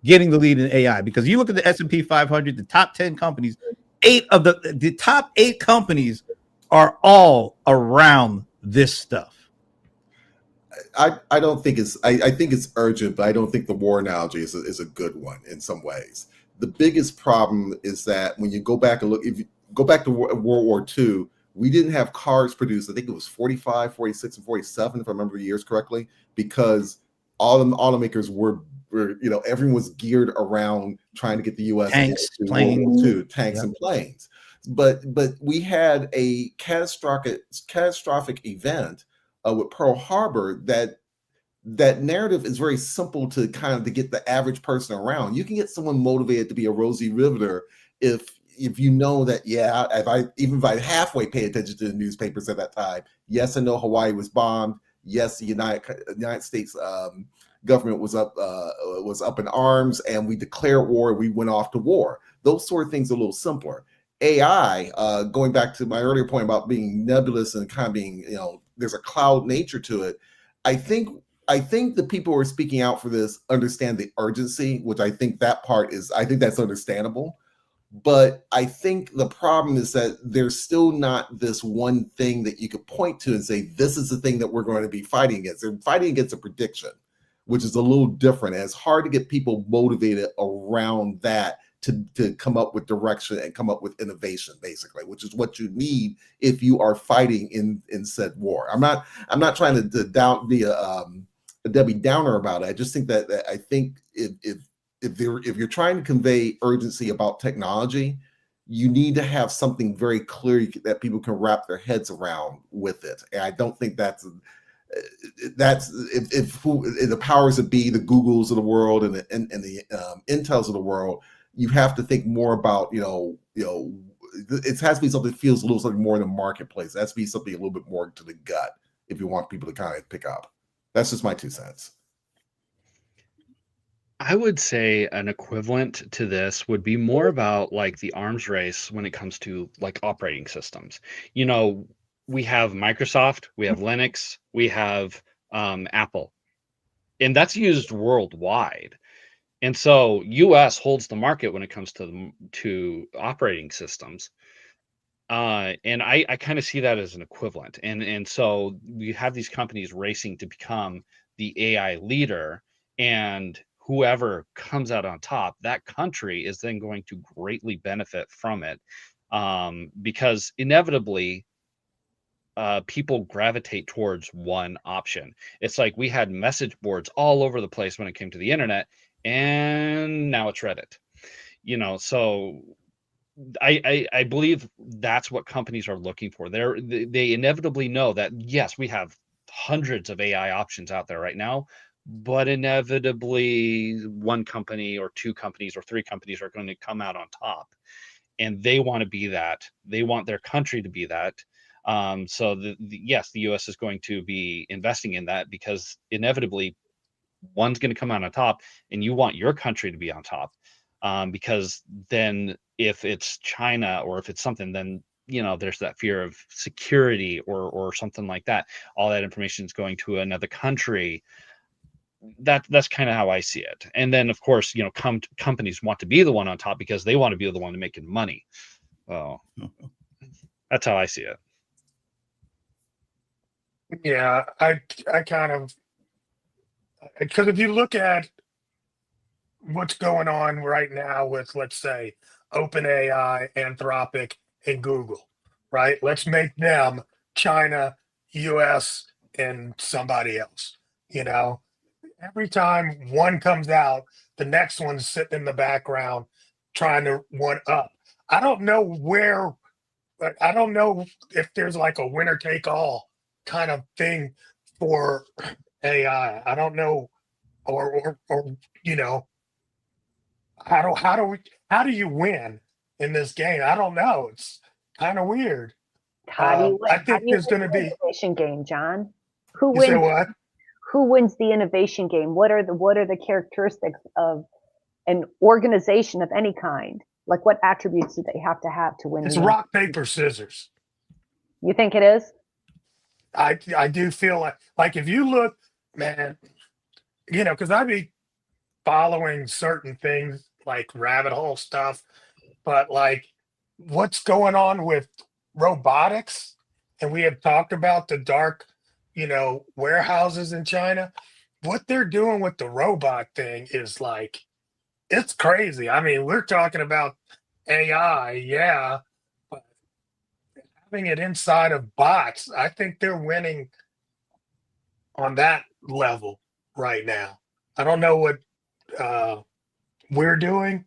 getting the lead in AI? Because you look at the S&P 500, the top 10 companies, 8 of the top 8 companies are all around this stuff. I don't think I think it's urgent, but I don't think the war analogy is a good one in some ways. The biggest problem is that when you go back and look, if you go back to World War II, we didn't have cars produced. I think it was 45, 46, and 47, if I remember the years correctly, because all the automakers were everyone was geared around trying to get the U.S. tanks, planes, World War II, tanks and planes. But we had a catastrophic event with Pearl Harbor. That narrative is very simple to get the average person around. You can get someone motivated to be a Rosie Riveter if you know that, if I halfway pay attention to the newspapers at that time. Yes, I know Hawaii was bombed. Yes, the United States government was up in arms, and we declared war. We went off to war. Those sort of things are a little simpler. AI, going back to my earlier point about being nebulous and kind of being, there's a cloud nature to it. I think the people who are speaking out for this understand the urgency, which I think that's understandable. But I think the problem is that there's still not this one thing that you could point to and say, this is the thing that we're going to be fighting against. They're fighting against a prediction, which is a little different. And it's hard to get people motivated around that to come up with direction and come up with innovation, basically, which is what you need if you are fighting in said war. I'm not trying to be a Debbie Downer about it. I just think that I think if you're trying to convey urgency about technology, you need to have something very clear that people can wrap their heads around with it. And I don't think that's if the powers that be, the Googles of the world and the Intels of the world, you have to think more about, it has to be something that feels a little something more in the marketplace. It has to be something a little bit more to the gut if you want people to kind of pick up. That's just my 2 cents. I would say an equivalent to this would be more about like the arms race when it comes to like operating systems. We have Microsoft, we have Linux, we have Apple, and that's used worldwide. And so US holds the market when it comes to operating systems. And I kind of see that as an equivalent. And so we have these companies racing to become the AI leader, and whoever comes out on top, that country is then going to greatly benefit from it, because inevitably people gravitate towards one option. It's like we had message boards all over the place when it came to the internet, and now it's Reddit. So I believe that's what companies are looking for. They inevitably know that, yes, we have hundreds of AI options out there right now, but inevitably one company or 2 companies or 3 companies are going to come out on top, and they want to be that. They want their country to be that. So yes, the US is going to be investing in that, because inevitably one's going to come out on top, and you want your country to be on top. Because then if it's China or if it's something, then there's that fear of security or something like that. All that information is going to another country. That's kind of how I see it. And then of course, companies want to be the one on top because they want to be the one making money. Oh, that's how I see it. Yeah, I kind of, because if you look at what's going on right now with, let's say, OpenAI, Anthropic, and Google, right? Let's make them China, US, and somebody else. Every time one comes out, the next one's sitting in the background trying to one up. I don't know if there's like a winner take all kind of thing for AI. I don't know, or how do you win in this game? I don't know. It's kind of weird. How do you I win? How think do you there's win going to the be. innovation game, John? Who You say wins? what? Who wins the innovation game? What are the characteristics of an organization of any kind? Like, what attributes do they have to win? It's rock, paper, scissors. You think it is? I do feel like if you look, man, because I'd be following certain things like rabbit hole stuff, but like what's going on with robotics, and we have talked about the dark, warehouses in China. What they're doing with the robot thing is like, it's crazy. I mean, we're talking about AI, yeah, but having it inside of bots, I think they're winning on that level right now. I don't know what we're doing.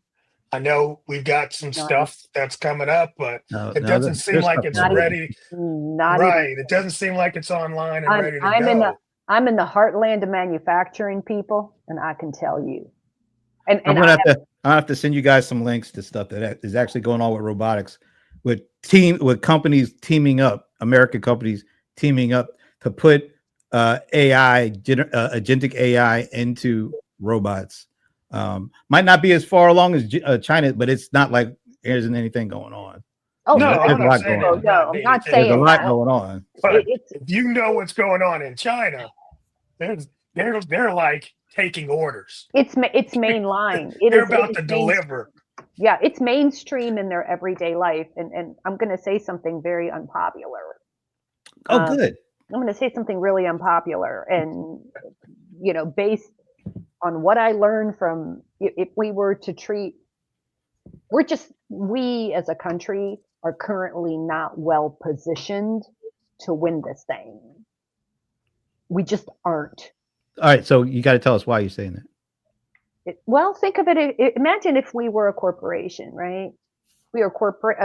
I know we've got some stuff that's coming up, but it doesn't seem like it's ready. Right. It doesn't seem like it's online and ready to go. I'm in the heartland of manufacturing, people, and I can tell you. And I'm gonna have to send you guys some links to stuff that is actually going on with robotics, with companies teaming up, American companies teaming up to put agentic AI into robots. Might not be as far along as China, but it's not like there isn't anything going on. Oh no, I'm not saying I'm not saying there's a lot going on. But if you know what's going on in China, they're like taking orders. It's mainline. They're about to deliver. Yeah, it's mainstream in their everyday life, and I'm going to say something very unpopular. Oh, good. I'm going to say something really unpopular, and based on what I learned from, if we were to treat we as a country are currently not well positioned to win this thing. We just aren't. All right, so you got to tell us why you're saying that. Well, think of it. Imagine if we were a corporation, right? We are corporate.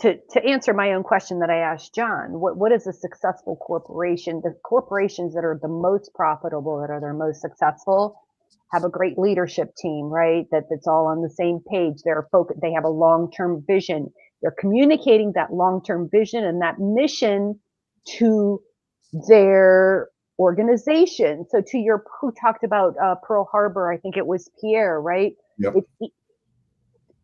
To answer my own question that I asked John, what is a successful corporation? The corporations that are the most profitable, that are their most successful, have a great leadership team, right? That's all on the same page. They have a long-term vision. They're communicating that long-term vision and that mission to their organization. So who talked about Pearl Harbor? I think it was Pierre, right? Yep.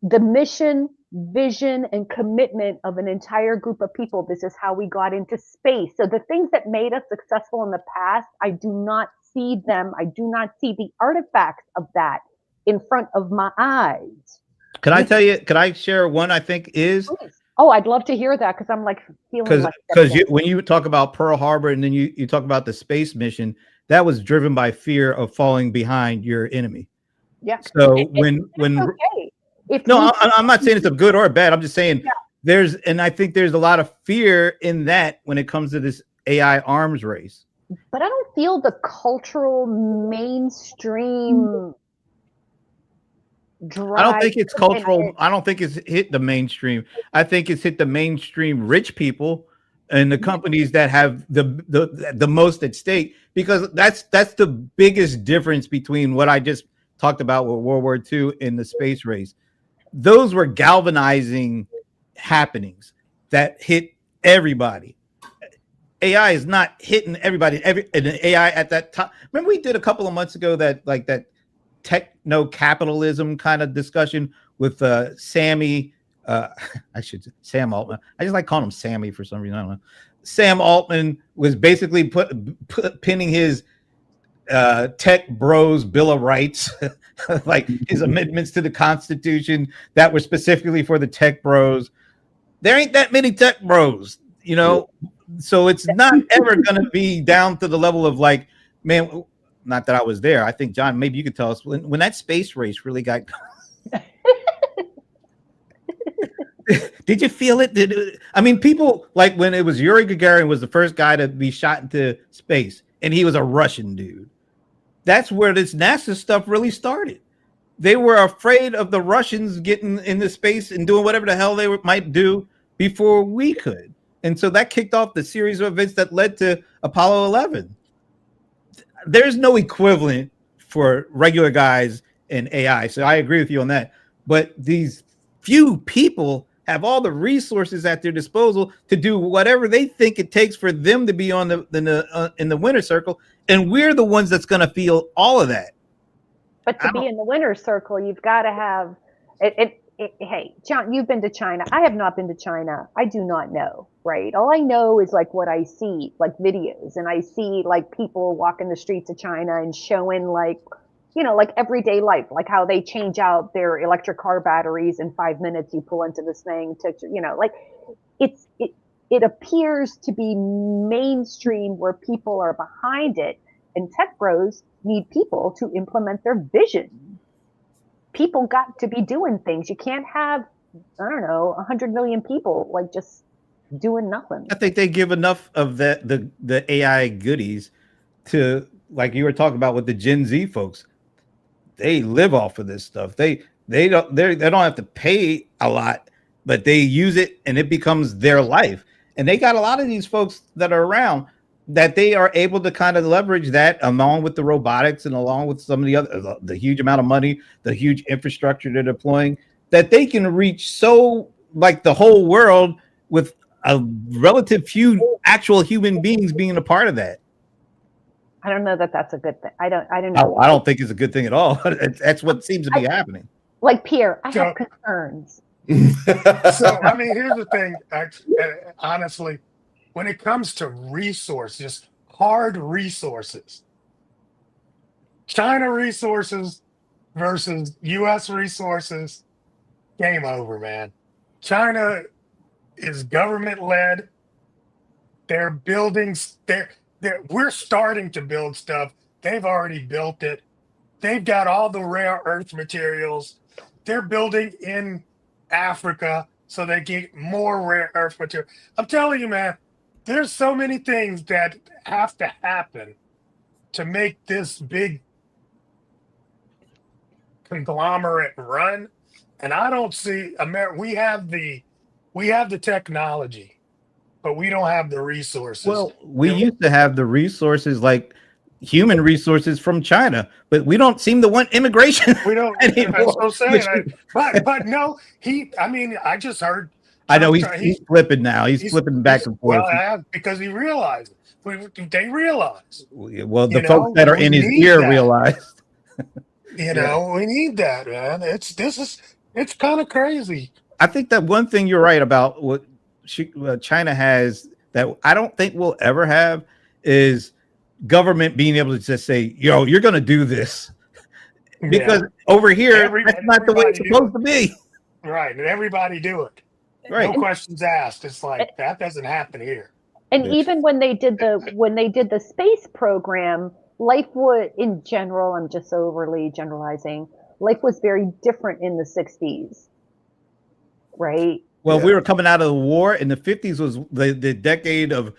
The mission, vision, and commitment of an entire group of people. This is how we got into space. So the things that made us successful in the past, I do not see them. I do not see the artifacts of that in front of my eyes. Can I tell you? Could I share one? I think is. Oh, I'd love to hear that because I'm like feeling like because when you talk about Pearl Harbor and then you talk about the space mission, that was driven by fear of falling behind your enemy. Yeah. So when okay. I'm not saying it's a good or a bad. I'm just saying and I think there's a lot of fear in that when it comes to this AI arms race. But I don't feel the cultural mainstream drive. I don't think it's cultural. I don't think it's hit the mainstream. I think it's hit the mainstream rich people and the companies that have the most at stake, because that's the biggest difference between what I just talked about with World War II and the space race. Those were galvanizing happenings that hit everybody. AI is not hitting everybody. And AI at that time. Remember, we did a couple of months ago that techno capitalism kind of discussion with Sammy. Sam Altman. I just like calling him Sammy for some reason. I don't know. Sam Altman was basically pinning his tech bros Bill of Rights, like his amendments to the Constitution that were specifically for the tech bros. There ain't that many tech bros, so it's not ever going to be down to the level of like, man, not that I was there. I think, John, maybe you could tell us when that space race really got did you feel it? I mean, people like when it was Yuri Gagarin was the first guy to be shot into space, and he was a Russian dude. That's where this NASA stuff really started. They were afraid of the Russians getting into space and doing whatever the hell they might do before we could. And so that kicked off the series of events that led to Apollo 11. There's no equivalent for regular guys in AI. So I agree with you on that. But these few people have all the resources at their disposal to do whatever they think it takes for them to be on in the winner's circle. And we're the ones that's going to feel all of that. But to be in the winner's circle, you've got to have it. Hey, John, you've been to China. I have not been to China. I do not know, right? All I know is like what I see, like videos, and I see like people walking the streets of China and showing like, like everyday life, like how they change out their electric car batteries in 5 minutes. You pull into this thing to, like it appears to be mainstream where people are behind it, and tech bros need people to implement their vision. People got to be doing things. You can't have, 100 million people like just doing nothing. I think they give enough of the AI goodies to, like you were talking about with the Gen Z folks. They live off of this stuff. They don't have to pay a lot, but they use it and it becomes their life. And they got a lot of these folks that are around that they are able to kind of leverage that along with the robotics and along with some of the huge amount of money, the huge infrastructure they're deploying, that they can reach so like the whole world with a relative few actual human beings being a part of that. I don't know that that's a good thing. I don't know. I don't think it's a good thing at all. That's what seems to be happening. Like Pierre, I have concerns. So, I mean, here's the thing, honestly, when it comes to resources, hard resources, China resources versus US resources, game over, man. China is government led. They're building, we're starting to build stuff. They've already built it. They've got all the rare earth materials. They're building in Africa so they get more rare earth material. I'm telling you, man, there's so many things that have to happen to make this big conglomerate run. And I don't see America. We have the technology, but we don't have the resources. Well, we used to have the resources, like human resources from China, but we don't seem to want immigration. We don't. anymore. That's what I'm saying. But no, I just heard. I know he's flipping now. He's flipping back and forth. Well, because he realized. They realize. Well, the folks that are in his ear realize. We need that, man. It's kind of crazy. I think that one thing you're right about what China has that I don't think we'll ever have is government being able to just say, "Yo, you're going to do this," because over here that's not the way it's supposed to be. Right, and everybody do it. Right. No questions asked. It's like that doesn't happen here. And even when they did the space program, life was, in general, I'm just overly generalizing, life was very different in the 60s. Right? Well, we were coming out of the war, and the 50s was the decade of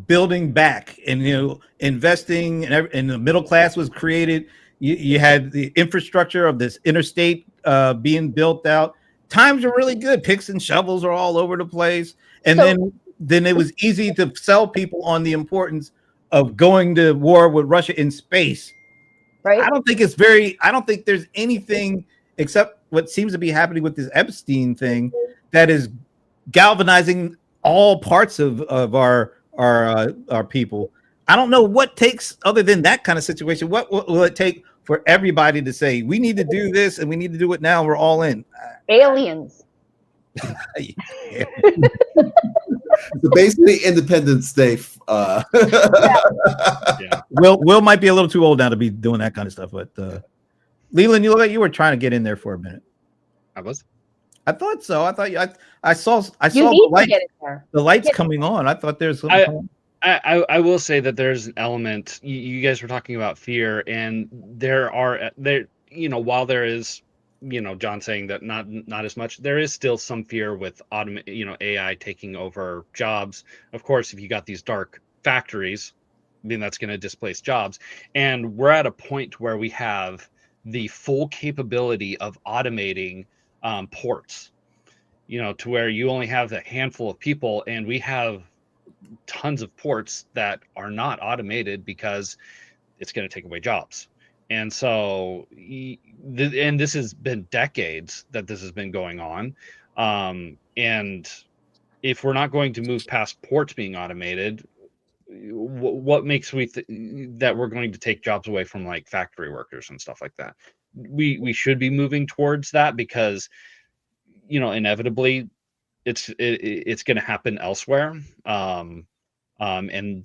building back and investing, and the middle class was created. You had the infrastructure of this interstate being built out. Times are really good. Picks and shovels are all over the place, and then it was easy to sell people on the importance of going to war with Russia in space. Right. I don't think there's anything except what seems to be happening with this Epstein thing that is galvanizing all parts of our people. I don't know what takes, other than that kind of situation. What will it take for everybody to say, we need to do this and we need to do it now? We're all in. Aliens. So basically, Independence Day. Yeah. Will might be a little too old now to be doing that kind of stuff, but Leland, you look like you were trying to get in there for a minute. I was. I thought so. I thought I saw the lights coming on. I thought there's something. I will say that there's an element. You guys were talking about fear, and while there is, John saying that not as much, there is still some fear with AI taking over jobs. Of course, if you got these dark factories, then that's going to displace jobs. And we're at a point where we have the full capability of automating ports, to where you only have a handful of people, and we have tons of ports that are not automated because it's going to take away jobs. And so, and this has been decades that this has been going on. And if we're not going to move past ports being automated, what makes that we're going to take jobs away from like factory workers and stuff like that? We should be moving towards that, because inevitably it's going to happen elsewhere, and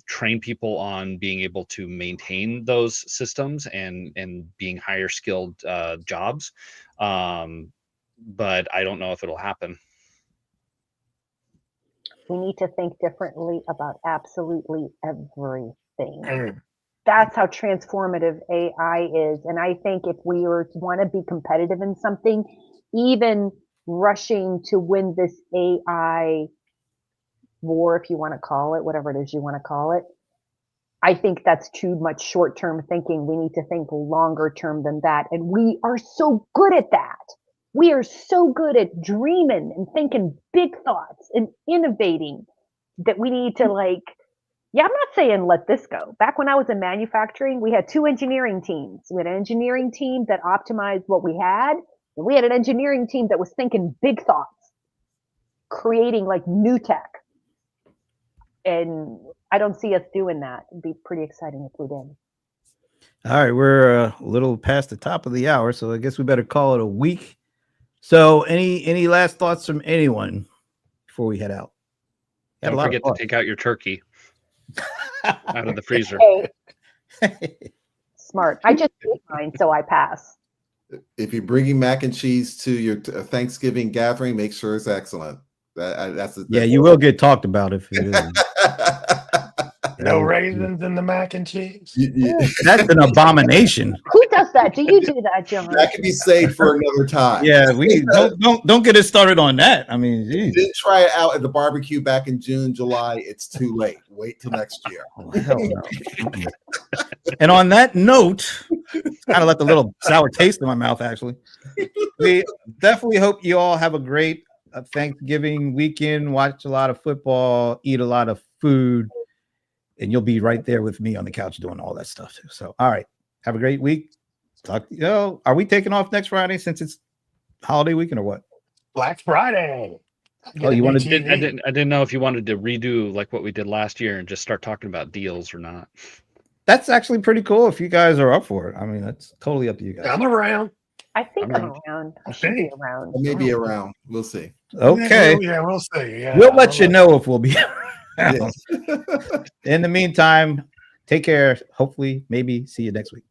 train people on being able to maintain those systems and being higher skilled jobs, but I don't know if it'll happen. We need to think differently about absolutely everything. That's how transformative AI is. And I think if we want to be competitive in something, even rushing to win this AI war, if you want to call it, whatever it is you want to call it, I think that's too much short-term thinking. We need to think longer term than that. And we are so good at that. We are so good at dreaming and thinking big thoughts and innovating that we need to I'm not saying let this go. Back when I was in manufacturing, we had two engineering teams. We had an engineering team that optimized what we had, and we had an engineering team that was thinking big thoughts, creating new tech. And I don't see us doing that. It'd be pretty exciting if we did. All right, we're a little past the top of the hour, so I guess we better call it a week. So any last thoughts from anyone before we head out? Don't forget to take out your turkey out of the freezer. Smart. I just ate mine, so I pass. If you're bringing mac and cheese to your Thanksgiving gathering, make sure it's excellent. You will get talked about if it is. No raisins in the mac and cheese. That's an abomination. Who does that? Do you do that, John? That can be saved for another time. Yeah, we don't get us started on that. I mean, geez. Didn't try it out at the barbecue back in June, July. It's too late. Wait till next year. Oh, hell no. And on that note, kind of left a little sour taste in my mouth, actually. We definitely hope you all have a great Thanksgiving weekend, watch a lot of football, eat a lot of food, and you'll be right there with me on the couch doing all that stuff too. So, all right, have a great week. Talk. Are we taking off next Friday since it's holiday weekend or what? Black Friday. Oh, you want to? I didn't know if you wanted to redo like what we did last year and just start talking about deals or not. That's actually pretty cool if you guys are up for it. I mean, that's totally up to you guys. I'm around. I think I'm around. I should be around. Maybe around. We'll see. Okay. Yeah, we'll see. Yeah, We'll let you know if we'll be around. Yes. In the meantime, take care. Hopefully, maybe see you next week.